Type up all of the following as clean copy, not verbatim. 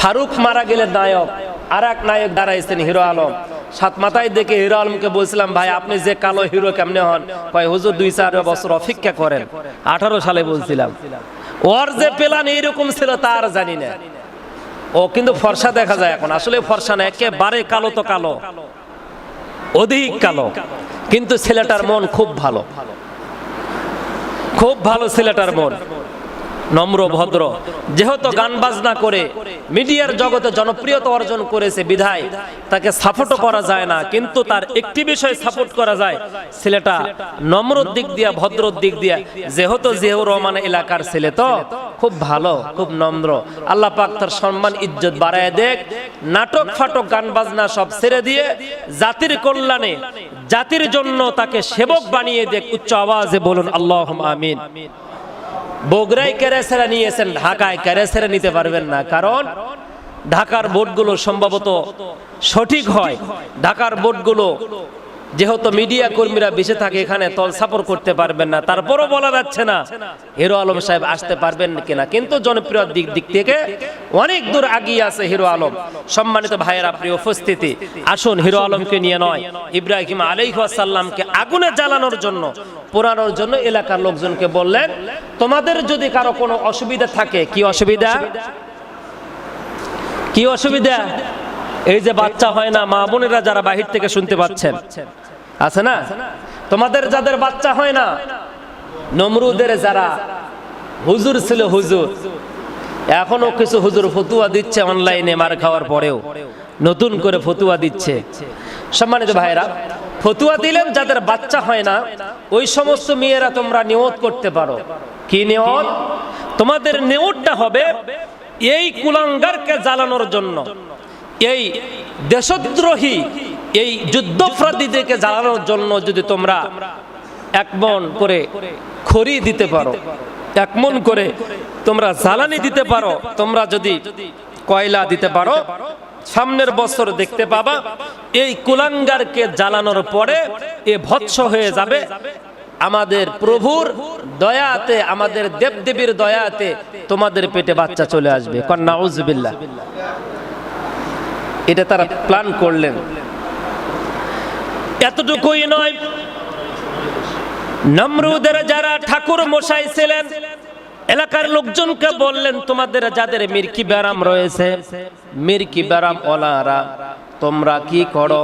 ফারুক মারা গেলে নায়ক, আর এক নায়ক দাঁড়াইছেন হিরো আলম। সাত মাথায় দেখে হিরো আলমকে বলছিলাম, ভাই আপনি যে কালো হিরো কেমনে হন? কয় হুজুর 2-4 বছর অপেক্ষা করেন। 18 সালে বলছিলাম। ওর যে প্ল্যান এইরকম ছিল তা আর জানি না। ও কিন্তু ফর্সা দেখা যায় এখন, আসলে ফর্সা না, একেবারে কালো তো কালো, অধিক কালো। কিন্তু ছেলেটার মন খুব ভালো, খুব ভালো ছেলেটার মন, নম্র ভদ্র। যেহেতু গান বাজনা করে মিডিয়ার জগতে জনপ্রিয়তা অর্জন করেছে বিধায় তাকে সাপোর্টও করা যায় না, কিন্তু তার একটি বিষয় সাপোর্ট করা যায়, ছেলেটা নম্রর দিক দিয়া, ভদ্রর দিক দিয়া, যেহেতু জিয়াউর রহমান এলাকার ছেলে তো খুব ভালো, খুব নম্র। আল্লাহ পাক তার সম্মান ইজ্জত বাড়ায় দেখ। নাটক ফাটক গান বাজনা সব ছেড়ে দিয়ে জাতির কল্যাণে, জাতির জন্য তাকে সেবক বানিয়ে দেখ। উচ্চ আওয়াজে বলুন আল্লাহুম্মা আমিন। বগুড়ায় ক্যারেসেরা নিয়েছেন, ঢাকায় ক্যারেসেরা নিতে পারবেন না, কারণ ঢাকার ভোটগুলো সম্ভবত সঠিক হয়। ঢাকার ভোটগুলো যেহেতু মিডিয়া কর্মীরা বেশি থাকে, এখানে তল সাপোর্ট করতে পারবেন না। তারপরও বলা যাচ্ছে না হিরো আলম সাহেব আসতে পারবেন কিনা, কিন্তু জনপ্রিয় দিক থেকে অনেক দূর এগিয়ে আছে হিরো আলম। সম্মানিত ভাইয়েরা, প্রিয় উপস্থিতি, আসুন হিরো আলমকে নিয়ে নয়, ইব্রাহিম আলাইহিস সালামকে আগুনে জ্বালানোর জন্য, পোড়ানোর জন্য এলাকার লোকজনকে বললেন, তোমাদের যদি কারো কোনো অসুবিধা থাকে। কি অসুবিধা? কি অসুবিধা? এই যে বাচ্চা হয় না, মা বোনেরা যারা বাহির থেকে শুনতে পাচ্ছেন, আছে না, তোমাদের যাদের বাচ্চা হয় না, নমরুদের যারা হুজুর ছিল, হুজুর এখনো কিছু হুজুর ফতুয়া দিচ্ছে অনলাইনে, মার খাওয়ার পরেও নতুন করে ফতুয়া দিচ্ছে। সম্মানিত ভাইরা, ফতুয়া দিলেন যাদের বাচ্চা হয় না, ওই সমস্ত মেয়েরা তোমরা নিয়ত করতে পারো। কি নিয়ত? তোমাদের নিয়তটা হবে এই কুলাঙ্গারকে জ্বালানোর জন্য, এই দেশদ্রোহী, এই যুদ্ধাপরাধীদেরকে জ্বালানোর জন্য যদি তোমরা 1 মণ করে খড়ি দিতে পারো, 1 মণ করে তোমরা জ্বালানি দিতে পারো, তোমরা যদি কয়লা দিতে পারো, সামনের বছর দেখতে পাবা এই কুলাঙ্গারকে জ্বালানোর পরে এ ভৎস হয়ে যাবে। আমাদের প্রভুর দয়াতে, আমাদের দেবদেবীর দয়াতে তোমাদের পেটে বাচ্চা চলে আসবে। কন্যা নাউজুবিল্লাহ। এটা তারা প্ল্যান করলেন। এতটুকুই নয়, নমরুদের যারা ঠাকুর মশাই ছিলেন, এলাকার লোকজনকে বললেন, তোমাদের যাদের মির্কি ব্যারাম রয়েছে, মির্কি ব্যারাম ওলারা, তোমরা কি করো,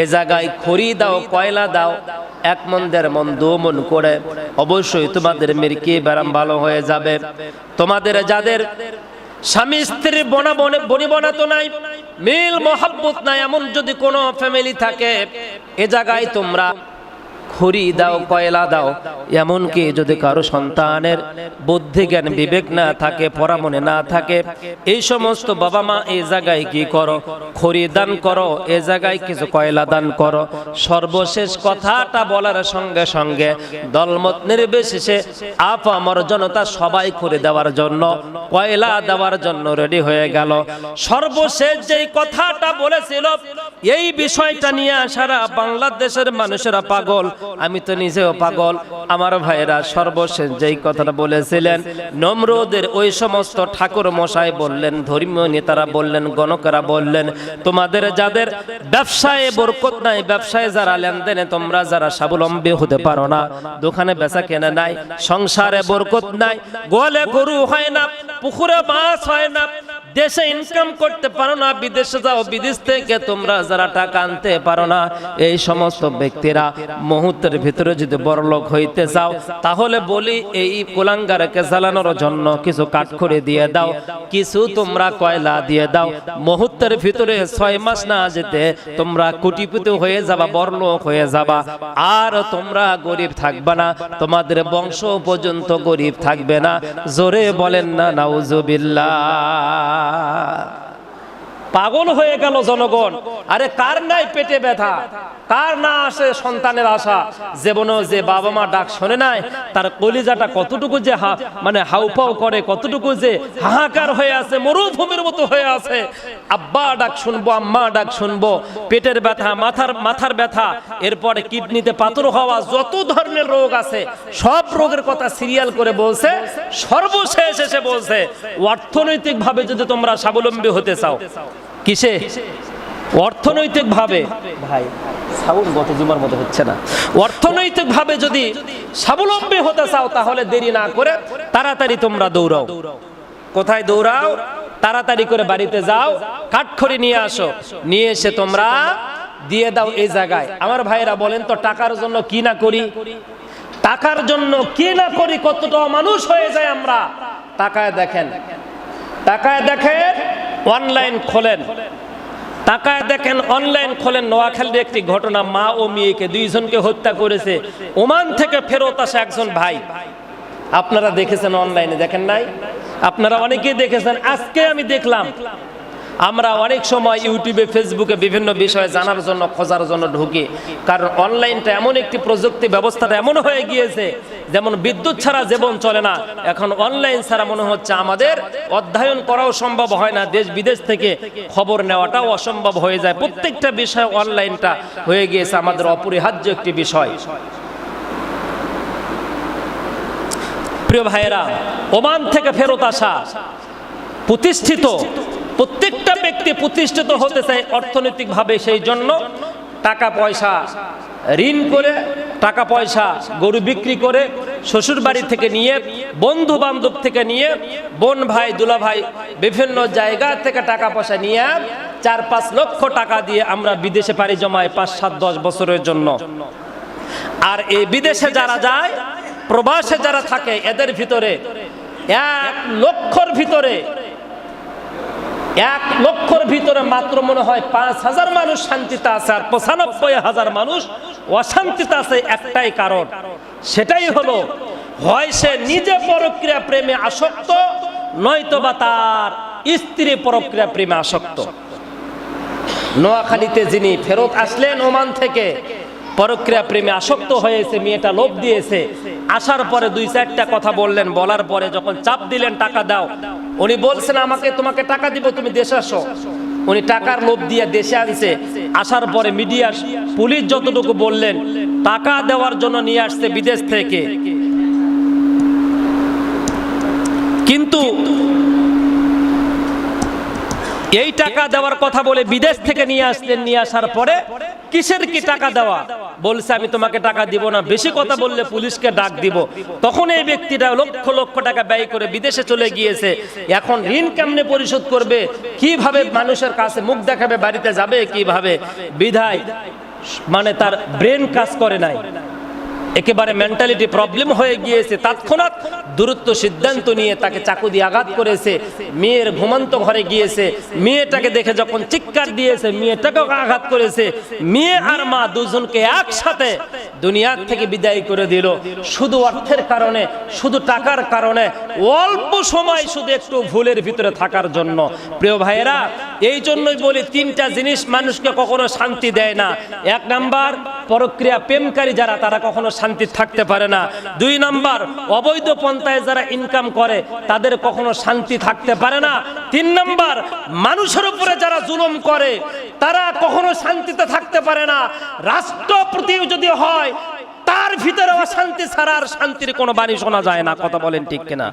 এ জায়গায় খড়ি দাও, কয়লা দাও, 1 মণ 1.5 মণ 2 মণ করে, অবশ্যই তোমাদের মির্কি ব্যারাম ভালো হয়ে যাবে। তোমাদের যাদের স্বামী স্ত্রীর বনিবনা তো নাই, মিল মহব্বত নাই, এমন যদি কোনো ফ্যামিলি থাকে, এ জায়গায় তোমরা খড়ি দাও, কয়লা দাও। এমনকি যদি কারো সন্তানের বুদ্ধি জ্ঞান বিবেক না থাকে, পরামনে না থাকে, এই সমস্ত বাবা মা এই জায়গায় কি করো, খড়ি দান করো, এ জায়গায় কিছু কয়লা দান করো। সর্বশেষ কথাটা বলার সঙ্গে সঙ্গে দলমত নির্বিশেষে আপামর জনতা সবাই খড়ি দেওয়ার জন্য, কয়লা দেওয়ার জন্য রেডি হয়ে গেল। সর্বশেষ যেই কথাটা বলেছিল, এই বিষয়টা নিয়ে সারা বাংলাদেশের মানুষেরা পাগল, আমি তো নিজেও পাগল। আমার ভাইরা, সর্বশেষ যেই কথাটা বলেছিলেন, নমরুদের ওই সমস্ত ঠাকুর মশাই বললেন, ধর্মীয় নেতারা বললেন, গণকেরা বললেন, তোমাদের যাদের ব্যবসায় বরকত নাই, ব্যবসায় যারা লেনদেনে তোমরা যারা স্বাবলম্বী হতে পারো না, দোকানে বেচা কেনা নাই, সংসারে বরকত নাই, গোয়ালে গরু হয় না, পুকুরে মাছ হয় না, দেশে ইনকাম করতে পারো না, বিদেশে যাও, বিদেশ থেকে তোমরা যারা টাকা আনতে পারো না, এই সমস্ত ব্যক্তিরা মুহূর্তের ভিতরে যদি বড়লোক হইতে চাও, তাহলে বলি এই কুলাঙ্গারকে জ্বালানোর জন্য কিছু কাঠখড়ি দিয়ে দাও, কিছু তোমরা কয়লা দিয়ে দাও। মুহূর্তের ভিতরে 6 মাস না যেতে তোমরা কোটিপতি হয়ে যাবা, বড়লোক হয়ে যাবা, আর তোমরা গরিব থাকবে না, তোমাদের বংশ পর্যন্ত গরিব থাকবে না। জোরে বলেন না নাউজুবিল্লাহ। পাগল হয়ে গেল জনগণ। আরে কার নাই পেটে ব্যথা, কার না আসে সন্তানের আশা, জীবনে যে বাবা মা ডাক শোনে নাই, তার কলিজাটা কতটুকু যে মানে হাউপাউ করে, কতটুকু যে হাহাকার হয়ে আছে, মরুভূমির মতো হয়ে আছে। আব্বা ডাক শুনবো, আম্মা ডাক শুনবো, পেটের ব্যথা, মাথার ব্যথা, এরপরে কিডনিতে পাথর হওয়া, যত ধরনের রোগ আছে সব রোগের কথা সিরিয়াল করে বলছে। সর্বশেষ এসে বলছে অর্থনৈতিক ভাবে যদি তোমরা স্বাবলম্বী হতে চাও, কিসে? অর্থনৈতিক ভাবে। ভাই সাউন্ড গত জুমার মতো হচ্ছে না। অর্থনৈতিক ভাবে যদি স্বাবলম্বী হতে চাও তাহলে দেরি না করে তাড়াতাড়ি তোমরা দৌড়াও। কোথায় দৌড়াও? তাড়াতাড়ি করে বাড়িতে যাও, কাঠখড়ি নিয়ে আসো, নিয়ে এসে তোমরা দিয়ে দাও এই জায়গায়। আমার ভাইরা বলেন তো, টাকার জন্য কি না করি, টাকার জন্য কি না করি, কতটা মানুষ হয়ে যায় আমরা। টাকায় দেখেন, টাকায় দেখেন, অনলাইন খোলেন, টাকায় দেখেন, অনলাইন খোলেন। নোয়াখালীর একটি ঘটনা, মা ও মেয়েকে দুইজনকে হত্যা করেছে। ওমান থেকে ফেরত আসে একজন ভাই, আপনারা দেখেছেন অনলাইনে, দেখেন নাই? আপনারা অনেকেই দেখেছেন। আজকে আমি দেখলাম, আমরা অনেক সময় ইউটিউবে, ফেসবুকে বিভিন্ন বিষয়ে জানার জন্য, খোঁজার জন্য ঢুকি, কারণ অনলাইনটা এমন একটি প্রযুক্তি ব্যবস্থাটা এমন হয়ে গিয়েছে, যেমন বিদ্যুৎ ছাড়া জীবন চলে না, এখন অনলাইন ছাড়া মনে হচ্ছে আমাদের অধ্যয়ন করাও সম্ভব হয় না, দেশ বিদেশ থেকে খবর নেওয়াটাও অসম্ভব হয়ে যায়। প্রত্যেকটা বিষয় অনলাইনটা হয়ে গিয়েছে আমাদের অপরিহার্য একটি বিষয়। প্রিয় ভাইয়েরা, ওমান থেকে ফেরত আসা প্রতিষ্ঠিত, প্রত্যেকটা ব্যক্তি প্রতিষ্ঠিত হতে চায় অর্থনৈতিকভাবে, সেই জন্য টাকা পয়সা ঋণ করে, টাকা পয়সা গরু বিক্রি করে, শ্বশুর বাড়ি থেকে নিয়ে, বন্ধু বান্ধব থেকে নিয়ে, বোন ভাই দুলা ভাই বিভিন্ন জায়গা থেকে টাকা পয়সা নিয়ে 4-5 লক্ষ টাকা দিয়ে আমরা বিদেশে পাড়ি জমাই 5-7-10 বছরের জন্য। আর এই বিদেশে যারা যায়, প্রবাসে যারা থাকে, এদের ভিতরে 1 লক্ষর ভিতরে মাত্র মনে হয় 5,000 মানুষ শান্তিতে আছে, আর 95,000 মানুষ অশান্তিতে আছে। একটাই কারণ, সেটাই হলো হয় সে নিজে পরক্রিয়া প্রেমে আসক্ত, নয়তোবা তার স্ত্রী পরক্রিয়া প্রেমে আসক্ত। নোয়াখালীতে যিনি ফেরত আসলেন ওমান থেকে, পরক্রিয়া প্রেমে আসক্ত হয়েছে, মেয়েটা লোভ দিয়েছে, আসার পরে 2-4টা কথা বললেন, বলার পরে যখন চাপ দিলেন টাকা দাও, উনি বলছেন তোমাকে টাকা দিব, তুমি দেশে আসো। উনি টাকার লোভ দিয়ে দেশে আনছে। আসার পরে মিডিয়া, পুলিশ যতটুকু বললেন, টাকা দেওয়ার জন্য নিয়ে আসছে বিদেশ থেকে, কিন্তু এই টাকা দেওয়ার কথা বলে বিদেশ থেকে নিয়ে আসলেন। নিয়ে আসার পরে কিসের কি টাকা দেওয়া, বলছে আমি তোমাকে টাকা দিব না, বেশি কথা বললে পুলিশকে ডাক দিব। তখন এই ব্যক্তিটা লক্ষ লক্ষ টাকা ব্যয় করে বিদেশে চলে গিয়েছে। এখন ঋণ কেমনে পরিশোধ করবে, কিভাবে মানুষের কাছে মুখ দেখাবে, বাড়িতে যাবে কিভাবে, বিধায় মানে তার ব্রেন কাজ করে নাই, একেবারে মেন্টালিটি প্রবলেম হয়ে গিয়েছে। তৎক্ষণাৎ দ্রুত সিদ্ধান্ত নিয়ে তাকে চাকু দিয়ে আঘাত করেছে। মেয়ের ঘুমন্ত ঘরে গিয়েছে, মেয়েটাকে দেখে যখন চিৎকার দিয়েছে, মেয়েটাকেও আঘাত করেছে। মেয়ে আর মা দুজনকে একসাথে দুনিয়া থেকে বিদায় করে দিল, শুধু অর্থের কারণে, শুধু টাকার কারণে, অল্প সময় শুধু একটু ভুলের ভিতরে থাকার জন্য। প্রিয় ভাইয়েরা, এই জন্যই বলি 3টা জিনিস মানুষকে কখনো শান্তি দেয় না। 1 নাম্বার, পরক্রিয়া প্রেমকারী যারা, তারা কখনো শান্তি থাকতে পারে না। 2 নাম্বার, অবৈধ পন্থায় যারা ইনকাম করে, তাদের কখনো শান্তি থাকতে পারে না। 3 নাম্বার, মানুষের উপরে যারা জুলুম করে, তারা কখনো শান্তিতে থাকতে পারে না। রাষ্ট্রপতিও যদি হয়, তার ভিতরে অশান্তি ছাড়া আর শান্তির কোনো বাণী শোনা যায় না। কথা বলেন ঠিক কিনা?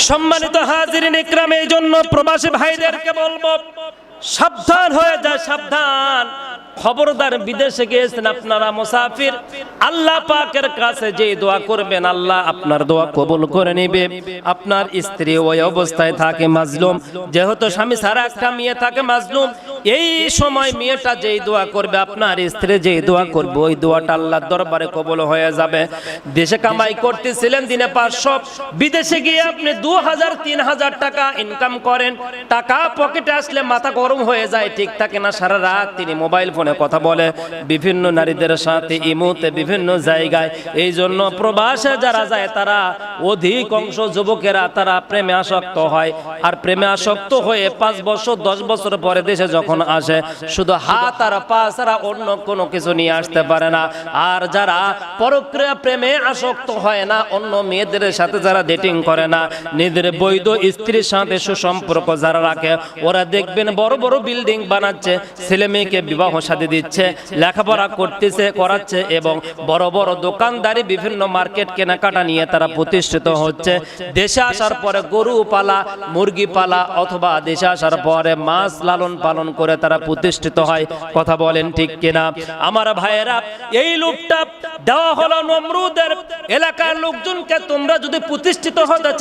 সম্মানিত হাজিরিন ইকরাম, এই জন্য প্রবাসী ভাইদেরকে বলবো, সাবধান হয়ে যায়, সাবধান, খবরদার। বিদেশে গিয়েছেন আপনারা, মুসাফির, আল্লাহ পাকের কাছে যে দোয়া করবেন, আল্লাহ আপনার দোয়া কবুল করে নেবে। আপনার স্ত্রী ওই অবস্থায় থাকে মাজলুম, যেহেতু স্বামী ছাড়া একটা মেয়ে থাকে মাজলুম, এই সময় মেয়েটা যেই দোয়া করবে, আপনার স্ত্রী যেই দোয়া করবে, ওই দোয়াটা আল্লাহর দরবারে কবুল হয়ে যাবে। দেশে কামাই করতেছিলেন দিনে 500, বিদেশে গিয়ে আপনি 2000 3000 টাকা ইনকাম করেন, টাকা পকেটে আসলে মাথা গরম হয়ে যায়, ঠিক থাকে না। সারা রাত তিনি মোবাইল ফোনে কথা বলে বিভিন্ন নারীদের সাথে, ইমোতে, বিভিন্ন জায়গায়। এই জন্য প্রবাসে যারা যায় তারা অধিকাংশ যুবকেরা তারা প্রেমে আসক্ত হয়, আর প্রেমে আসক্ত হয়ে 5 বছর 10 বছর পরে দেশে যখন আসে শুধু হাত আর পা ছাড়া অন্য কোনো কিছু নিয়ে আসতে পারে না। আর যারা পরক্রিয়া প্রেমে আসক্ত হয় না, অন্য মেয়েদের সাথে যারা ডেটিং করে না, নিজের বৈধ স্ত্রীর সাথে সুসম্পর্ক যারা রাখে, ওরা দেখবেন বড় বড় বিল্ডিং বানাচ্ছে, ছেলে মেয়েকে বিবাহ শাদী দিচ্ছে, লেখাপড়া করতেছে করাচ্ছে, এবং বড় বড় দোকানদারি বিভিন্ন মার্কেট কেনাকাটা নিয়ে তারা প্রতিষ্ঠিত হচ্ছে। দেশে আসার পরে গরু পালা, মুরগি পালা, অথবা দেশে আসার পরে মাছ লালন পালন করে তারা প্রতিষ্ঠিত হয়। কথা বলেন ঠিক কিনা আমার ভাইয়েরা? এই লোকটা দেওয়া হলো নমরুদের এলাকার লোকজনকে, তোমরা যদি প্রতিষ্ঠিত হতে চাও